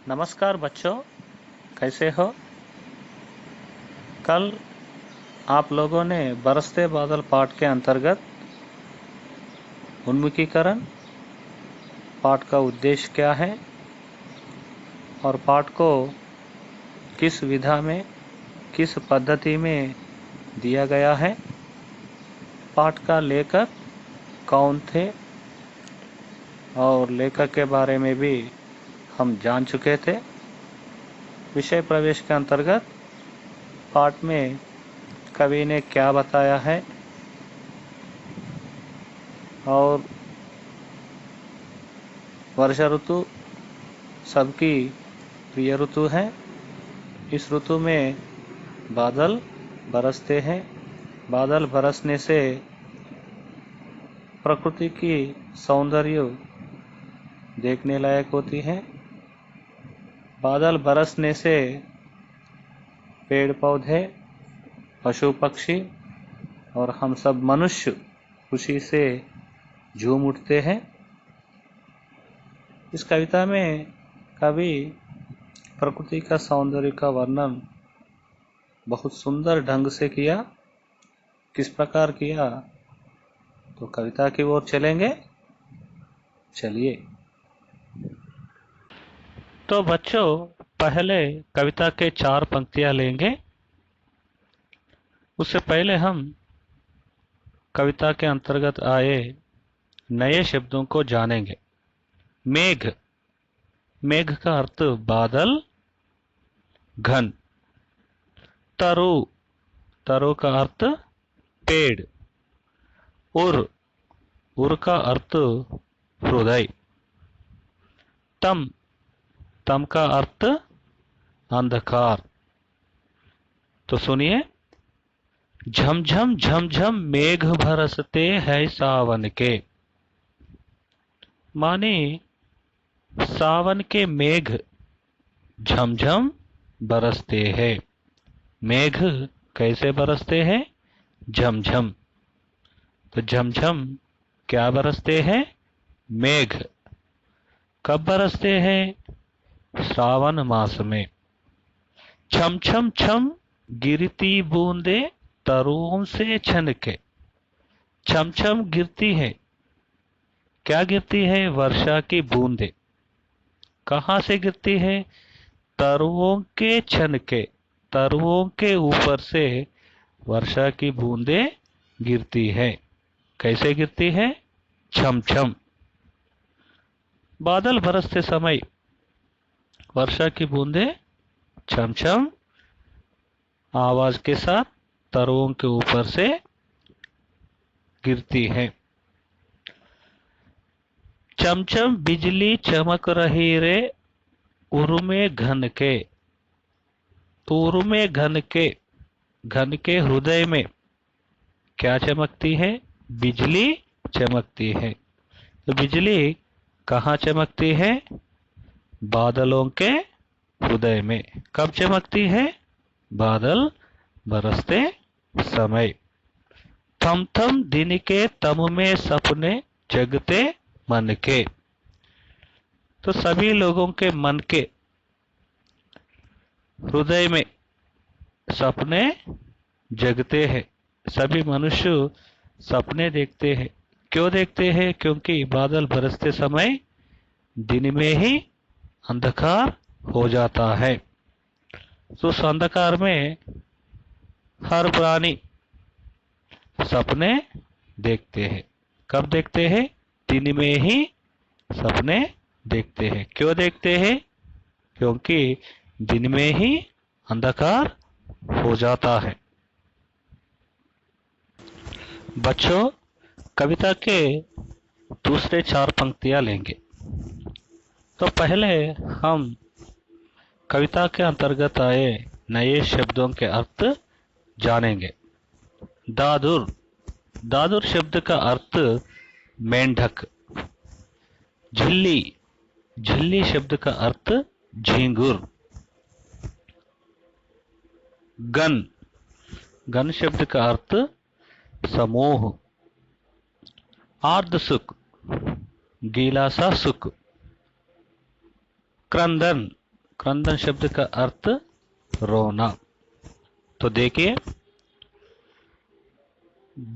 नमस्कार बच्चों, कैसे हो? कल आप लोगों ने बरसते बादल पाठ के अंतर्गत उन्मुखीकरण, पाठ का उद्देश्य क्या है और पाठ को किस विधा में, किस पद्धति में दिया गया है, पाठ का लेखक कौन थे और लेखक के बारे में भी हम जान चुके थे। विषय प्रवेश के अंतर्गत पाठ में कवि ने क्या बताया है और वर्षा ऋतु सबकी प्रिय ऋतु है। इस ऋतु में बादल बरसते हैं। बादल बरसने से प्रकृति की सौंदर्य देखने लायक होती है। बादल बरसने से पेड़ पौधे, पशु पक्षी और हम सब मनुष्य खुशी से झूम उठते हैं। इस कविता में कवि प्रकृति का सौंदर्य का वर्णन बहुत सुंदर ढंग से किया। किस प्रकार किया, तो कविता की ओर चलेंगे। चलिए। तो बच्चों, पहले कविता के 4 पंक्तियां लेंगे। उससे पहले हम कविता के अंतर्गत आए नए शब्दों को जानेंगे। मेघ, मेघ का अर्थ बादल, घन। तरु, तरु का अर्थ पेड़। उर, उर का अर्थ हृदय। तम, तम का अर्थ अंधकार। तो सुनिए। झमझम झमझम मेघ बरसते हैं सावन के। माने सावन के मेघ झमझम बरसते हैं। मेघ कैसे बरसते हैं? झमझम। तो झमझम क्या बरसते हैं? मेघ। कब बरसते हैं? श्रावण मास में। छम छम छम गिरती बूंदे तरुओं से छनके। छम छम गिरती है। क्या गिरती है? वर्षा की बूंदे। कहाँ से गिरती है? तरुओं के छनके। तरुओं के ऊपर से वर्षा की बूंदे गिरती है। कैसे गिरती है? छम छम। बादल बरसते समय वर्षा की बूंदे छम छम आवाज के साथ तरुओं के ऊपर से गिरती है। चमचम बिजली चमक रही रे उर्मे घन के। तो उर्मे घन के, घन के हृदय में क्या चमकती है? बिजली चमकती है। तो बिजली कहाँ चमकती है? बादलों के हृदय में। कब चमकती है? बादल बरसते समय। थम थम दिन के तम में सपने जगते मन के। तो सभी लोगों के मन के हृदय में सपने जगते हैं। सभी मनुष्य सपने देखते हैं। क्यों देखते हैं? क्योंकि बादल बरसते समय दिन में ही अंधकार हो जाता है। तो उस अंधकार में हर प्राणी सपने देखते हैं। कब देखते हैं? दिन में ही सपने देखते हैं। क्यों देखते हैं? क्योंकि दिन में ही अंधकार हो जाता है। बच्चों, कविता के दूसरे 4 पंक्तियां लेंगे। तो पहले हम कविता के अंतर्गत आए नए शब्दों के अर्थ जानेंगे। दादुर, दादुर शब्द का अर्थ मेंढक। झिल्ली, झिल्ली शब्द का अर्थ झींगुर। गन, गन शब्द का अर्थ समूह। आर्द सुख, गीला सा सुख। क्रंदन, क्रंदन शब्द का अर्थ रोना। तो देखिए,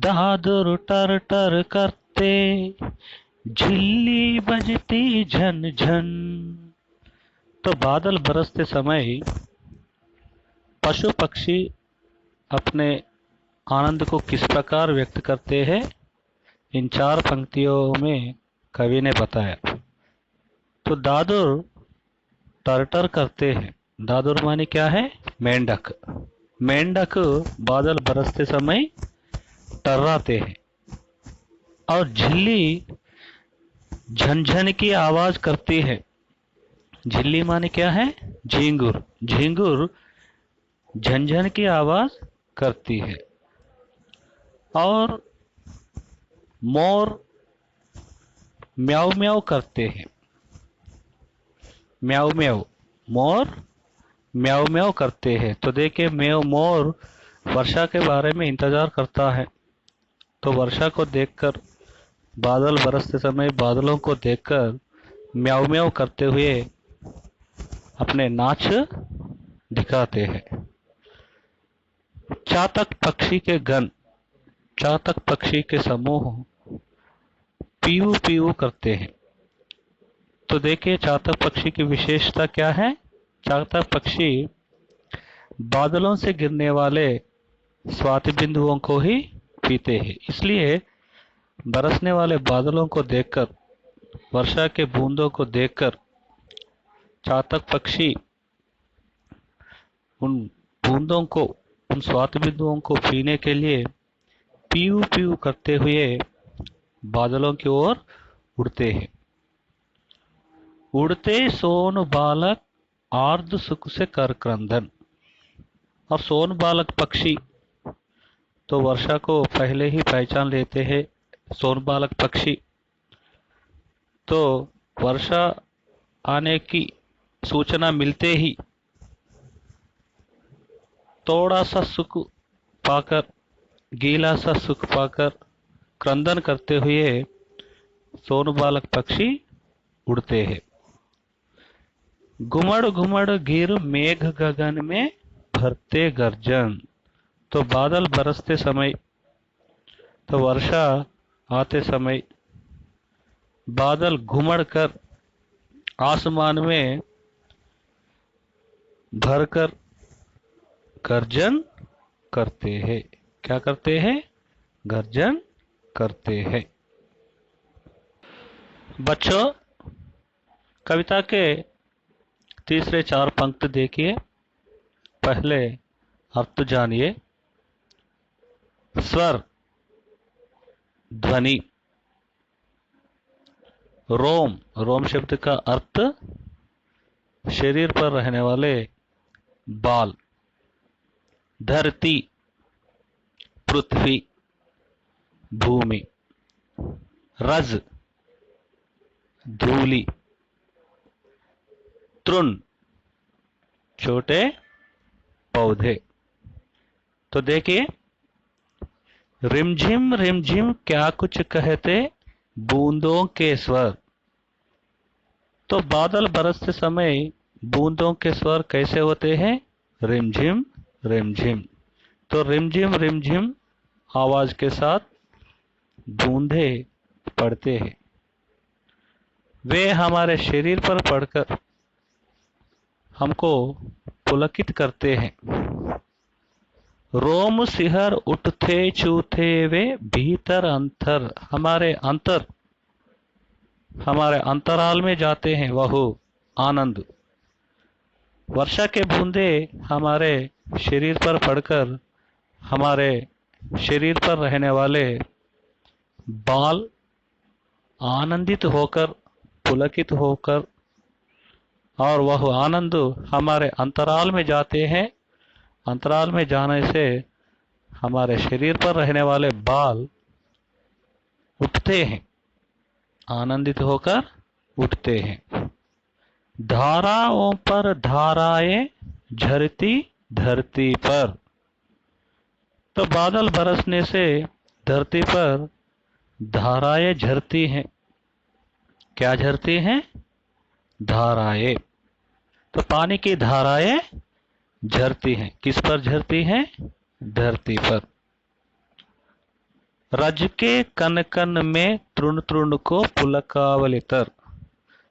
दादुर टर टर करते, झिल्ली बजती झन झन। तो बादल बरसते समय पशु पक्षी अपने आनंद को किस प्रकार व्यक्त करते हैं, इन 4 पंक्तियों में कवि ने बताया। तो दादुर टरटर करते हैं। दादुर माने क्या है? मेंढक। मेंढक बादल बरसते समय टर्राते हैं। और झिल्ली झनझन की आवाज करती है। झिल्ली माने क्या है? झिंगुर। झिंगुर झनझन की आवाज करती है। और मोर म्याऊ म्याऊ करते हैं। म्याऊ म्याऊ, मोर म्याऊ म्याऊ करते हैं। तो देखिए, मोर वर्षा के बारे में इंतजार करता है। तो वर्षा को देखकर, बादल बरसते समय बादलों को देखकर म्याऊ म्याऊ करते हुए अपने नाच दिखाते हैं। चातक पक्षी के गण, चातक पक्षी के समूह पीऊ पीऊ करते हैं। तो देखिए, चातक पक्षी की विशेषता क्या है? चातक पक्षी बादलों से गिरने वाले स्वाति बिंदुओं को ही पीते हैं। इसलिए बरसने वाले बादलों को देखकर, वर्षा के बूंदों को देखकर चातक पक्षी उन बूंदों को, उन स्वाति बिंदुओं को पीने के लिए पीऊ पीऊ करते हुए बादलों की ओर उड़ते हैं। उड़ते सोन बालक आर्द्र सुख से कर क्रंदन। और सोन बालक पक्षी तो वर्षा को पहले ही पहचान लेते हैं। सोन बालक पक्षी तो वर्षा आने की सूचना मिलते ही थोड़ा सा सुख पाकर, गीला सा सुख पाकर क्रंदन करते हुए सोन बालक पक्षी उड़ते हैं। घुमड़ घुमड़ गिर मेघ गगन में भरते गर्जन। तो बादल बरसते समय, तो वर्षा आते समय बादल घुमड़ कर आसमान में भरकर गर्जन करते हैं। क्या करते हैं? गर्जन करते हैं। बच्चों, कविता के तीसरे 4 पंक्ति देखिए। पहले अर्थ जानिए। स्वर, ध्वनि। रोम, रोम शब्द का अर्थ शरीर पर रहने वाले बाल। धरती, पृथ्वी, भूमि। रज, धूलि। तृण, छोटे पौधे। तो देखिए, रिमझिम रिमझिम क्या कुछ कहते बूंदों के स्वर। तो बादल बरसते समय बूंदों के स्वर कैसे होते हैं? रिमझिम रिमझिम। तो रिमझिम रिमझिम आवाज के साथ बूंदे पड़ते हैं। वे हमारे शरीर पर पड़कर हमको पुलकित करते हैं। रोम सिहर उठते चूथे वे भीतर अंतर। हमारे अंतराल में जाते हैं वह आनंद। वर्षा के बूंदे हमारे शरीर पर पड़कर हमारे शरीर पर रहने वाले बाल आनंदित होकर, पुलकित होकर, और वह आनंद हमारे अंतराल में जाते हैं। अंतराल में जाने से हमारे शरीर पर रहने वाले बाल उठते हैं, आनंदित होकर उठते हैं। धाराओं पर धाराएं झरती धरती पर। तो बादल बरसने से धरती पर धाराएं झरती हैं। क्या झरती हैं? धाराएं। तो पानी की धाराएं झरती हैं, किस पर झरती हैं? धरती पर। रज के कन कन में तृण तृण को पुलकावलितर।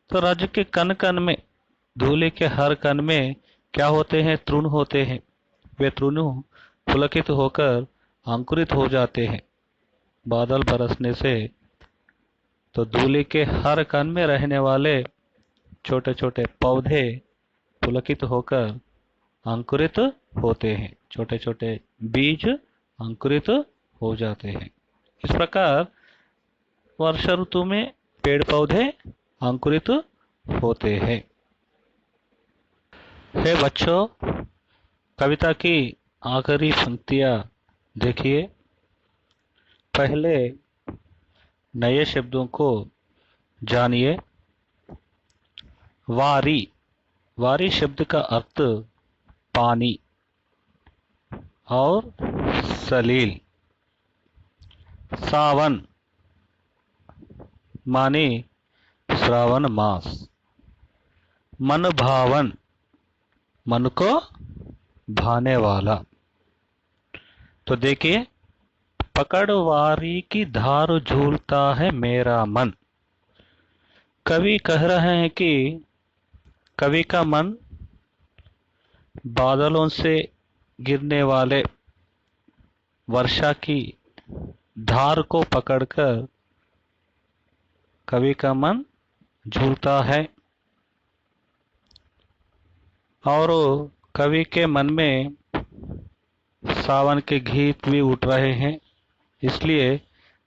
तो रज के कन कन में, धूलि के हर कण में क्या होते हैं? तृण होते हैं। वे तृण पुलकित होकर अंकुरित हो जाते हैं बादल बरसने से। तो धूलि के हर कण में रहने वाले छोटे छोटे पौधे पुलकित होकर अंकुरित होते हैं, छोटे छोटे बीज अंकुरित हो जाते हैं। इस प्रकार वर्षा ऋतु में पेड़ पौधे अंकुरित होते हैं। हे बच्चों, कविता की आखिरी पंक्तियां देखिए। पहले नए शब्दों को जानिए। वारी, वारी शब्द का अर्थ पानी और सलील। सावन माने श्रावण मास। मन भावन, मन को भाने वाला। तो देखिए, पकड़ वारी की धार झूलता है मेरा मन। कवि कह रहे हैं कि कवि का मन बादलों से गिरने वाले वर्षा की धार को पकड़कर कवि का मन झूलता है, और कवि के मन में सावन के गीत भी उठ रहे हैं। इसलिए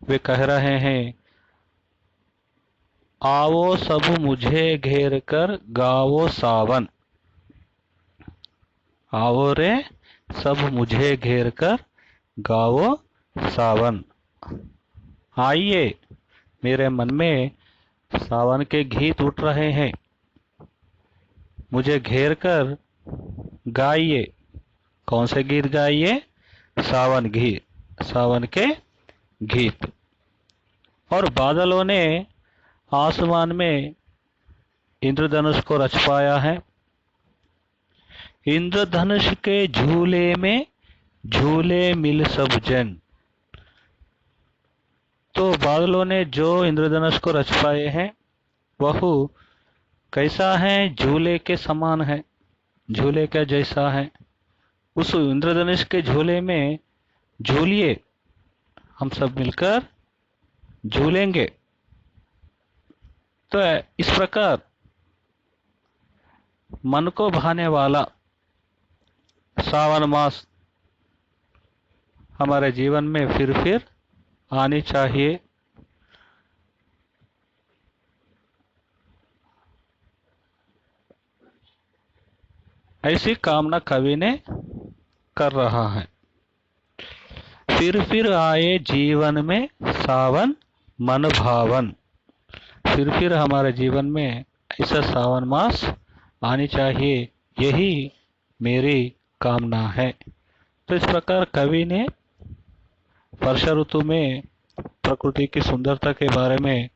वे कह रहे हैं, आओ सब मुझे घेर कर गाओ सावन। आओ रे सब मुझे घेर कर गाओ सावन। आइए, मेरे मन में सावन के गीत उठ रहे हैं, मुझे घेर कर गाइए। कौन से गीत गाइए? सावन गीत, सावन के गीत। और बादलों ने आसमान में इंद्रधनुष को रच पाया है। इंद्रधनुष के झूले में झूले मिल सब जन। तो बादलों ने जो इंद्रधनुष को रच पाए हैं वह कैसा है? झूले के समान है, झूले के जैसा है। उस इंद्रधनुष के झूले में झूलिए, हम सब मिलकर झूलेंगे। तो इस प्रकार मन को भाने वाला सावन मास हमारे जीवन में फिर आनी चाहिए। ऐसी कामना कवि ने कर रहा है। फिर आए जीवन में सावन मन भावन। फिर हमारे जीवन में ऐसा सावन मास आनी चाहिए, यही मेरी कामना है। तो इस प्रकार कवि ने वर्षा ऋतु में प्रकृति की सुंदरता के बारे में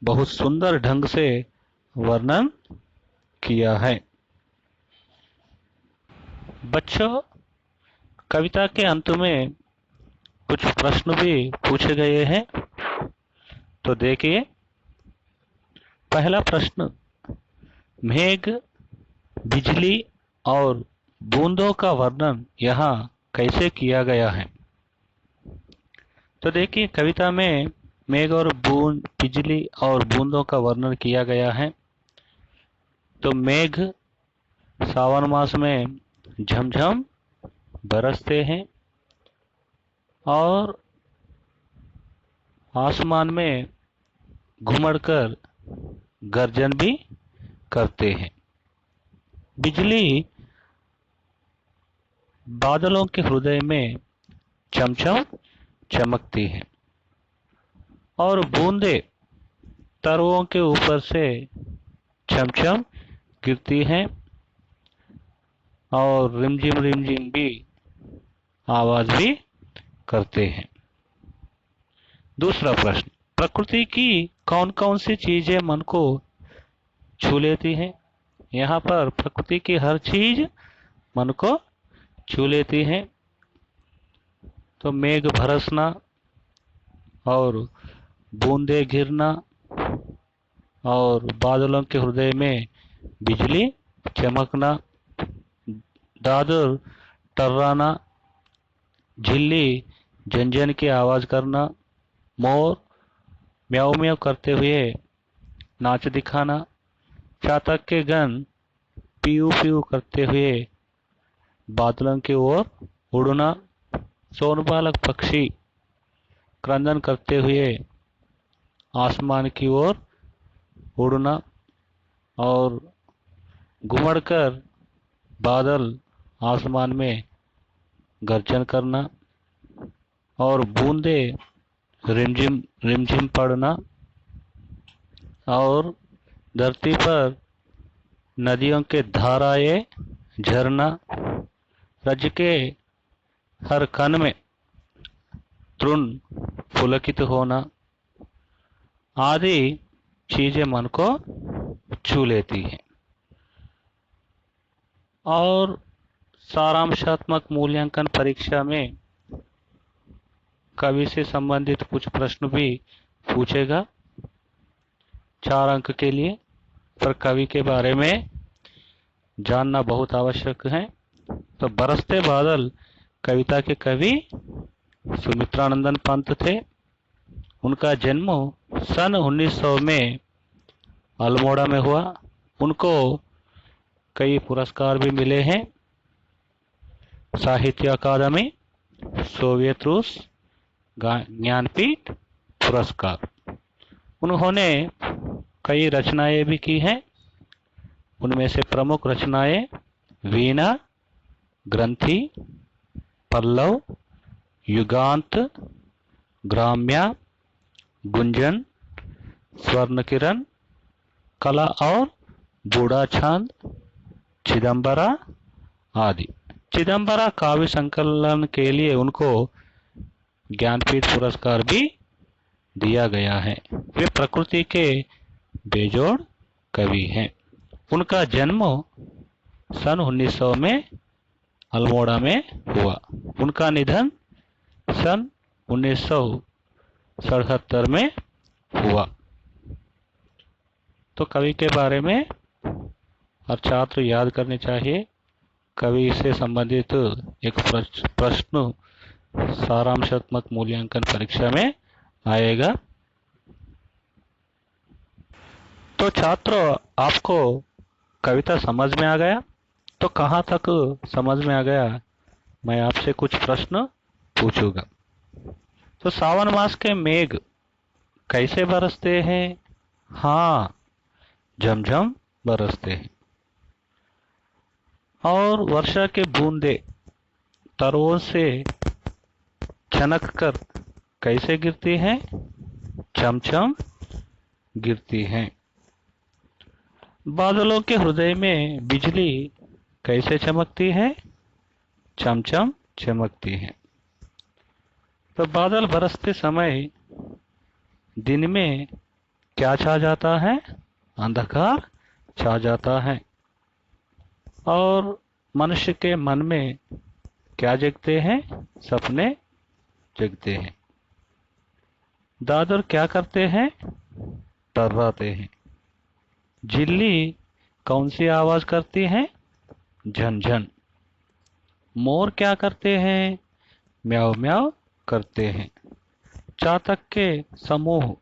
बहुत सुंदर ढंग से वर्णन किया है। बच्चों, कविता के अंत में कुछ प्रश्न भी पूछे गए हैं, तो देखिए। पहला प्रश्न, मेघ, बिजली और बूंदों का वर्णन यहाँ कैसे किया गया है? तो देखिए, कविता में मेघ और बूंद, बिजली और बूंदों का वर्णन किया गया है। तो मेघ सावन मास में झमझम बरसते हैं और आसमान में घुमड़कर गर्जन भी करते हैं। बिजली बादलों के हृदय में चमचम चमकती है और बूंदे तरुओं के ऊपर से चमचम गिरती हैं और रिमझिम भी आवाज भी करते हैं। दूसरा प्रश्न, प्रकृति की कौन कौन सी चीजें मन को छू लेती हैं? यहाँ पर प्रकृति की हर चीज मन को छू लेती है। तो मेघ बरसना और बूंदे गिरना और बादलों के हृदय में बिजली चमकना, दादर टर्राना, झिल्ली झंझन की आवाज करना, मोर म्याऊ म्याऊ करते हुए नाच दिखाना, चातक के गण पीऊ पीऊ करते हुए बादलों की ओर उड़ना, सोनबालक पक्षी क्रंदन करते हुए आसमान की ओर उड़ना और घुमड़कर बादल आसमान में गर्जन करना और बूंदे रिमझिम रिमझिम पड़ना और धरती पर नदियों के धाराएं झरना, रज के हर कण में तृण पुलकित होना आदि चीजें मन को छू लेती हैं। और सारांशात्मक मूल्यांकन परीक्षा में कवि से संबंधित कुछ प्रश्न भी पूछेगा 4 अंक के लिए, पर कवि के बारे में जानना बहुत आवश्यक है। तो बरसते बादल कविता के कवि सुमित्रानंदन पंत थे। उनका जन्म सन 1900 में अल्मोड़ा में हुआ। उनको कई पुरस्कार भी मिले हैं, साहित्य अकादमी, सोवियत रूस ज्ञानपीठ पुरस्कार। उन्होंने कई रचनाएं भी की हैं। उनमें से प्रमुख रचनाएं वीणा, ग्रंथि, पल्लव, युगांत, ग्राम्या, गुंजन, स्वर्ण किरण, कला और बूढ़ा छांद, चिदंबरा आदि। चिदंबरा काव्य संकलन के लिए उनको ज्ञानपीठ पुरस्कार भी दिया गया है। वे प्रकृति के बेजोड़ कवि हैं। उनका जन्म सन 1900 में अल्मोड़ा में हुआ। उनका निधन सन 1977 में हुआ। तो कवि के बारे में हर छात्र याद करने चाहिए। कवि से संबंधित एक प्रश्न सारांशात्मक मूल्यांकन परीक्षा में आएगा। तो छात्र, आपको कविता समझ में आ गया? तो कहाँ तक समझ में आ गया, मैं आपसे कुछ प्रश्न पूछूंगा। तो सावन मास के मेघ कैसे बरसते हैं? हाँ, झमझम बरसते हैं। और वर्षा के बूंदे तरों से छनक कर कैसे गिरती हैं? छमछम गिरती हैं। बादलों के हृदय में बिजली कैसे चमकती है? चमचम चमकती है। तो बादल बरसते समय दिन में क्या छा जाता है? अंधकार छा जाता है। और मनुष्य के मन में क्या जगते हैं? सपने जगते हैं। दादर क्या करते हैं? टर्राते हैं। झिल्ली कौन सी आवाज करती है? झनझन। मोर क्या करते हैं? म्याऊ म्याऊ करते हैं। चातक के समूह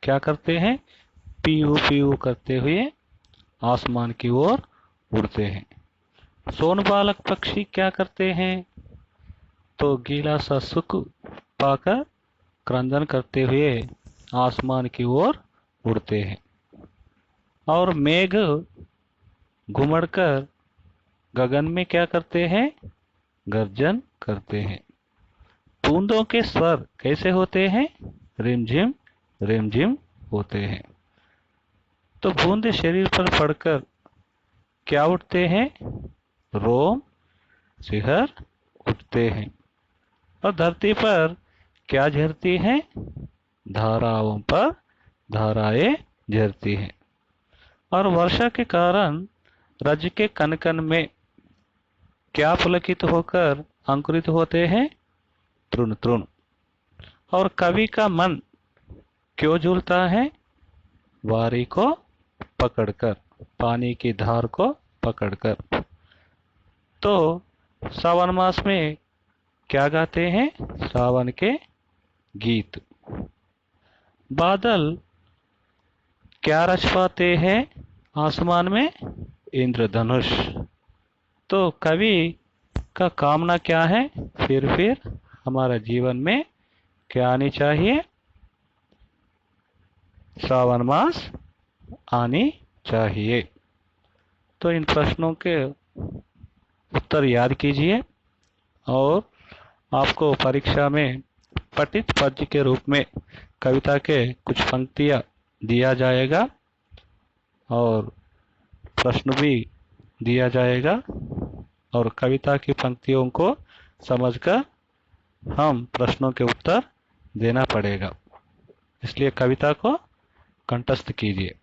क्या करते हैं? पीऊ पीऊ करते हुए आसमान की ओर उड़ते हैं। सोनबालक पक्षी क्या करते हैं? तो गीला सा सुख पाकर क्रंदन करते हुए आसमान की ओर उड़ते हैं। और मेघ घुमड़कर गगन में क्या करते हैं? गर्जन करते हैं। बूंदों के स्वर कैसे होते हैं? रिमझिम रिमझिम होते हैं। तो बूंदे शरीर पर पड़कर क्या उठते हैं? रोम शिहर उठते हैं। और धरती पर क्या झरती है? धाराओं पर धाराएं झरती हैं। और वर्षा के कारण रज के कण कण में क्या पुलकित होकर अंकुरित होते हैं? तृण तृण। और कवि का मन क्यों झूलता है? वारी को पकड़कर, पानी की धार को पकड़कर। तो सावन मास में क्या गाते हैं? सावन के गीत। बादल क्या रच पाते हैं आसमान में? इंद्रधनुष। तो कवि का कामना क्या है? फिर हमारे जीवन में क्या आनी चाहिए? श्रावण मास आनी चाहिए। तो इन प्रश्नों के उत्तर याद कीजिए और आपको परीक्षा में पठित पद्य के रूप में कविता के कुछ पंक्तियाँ दिया जाएगा और प्रश्न भी दिया जाएगा और कविता की पंक्तियों को समझकर हम प्रश्नों के उत्तर देना पड़ेगा। इसलिए कविता को कंठस्थ कीजिए।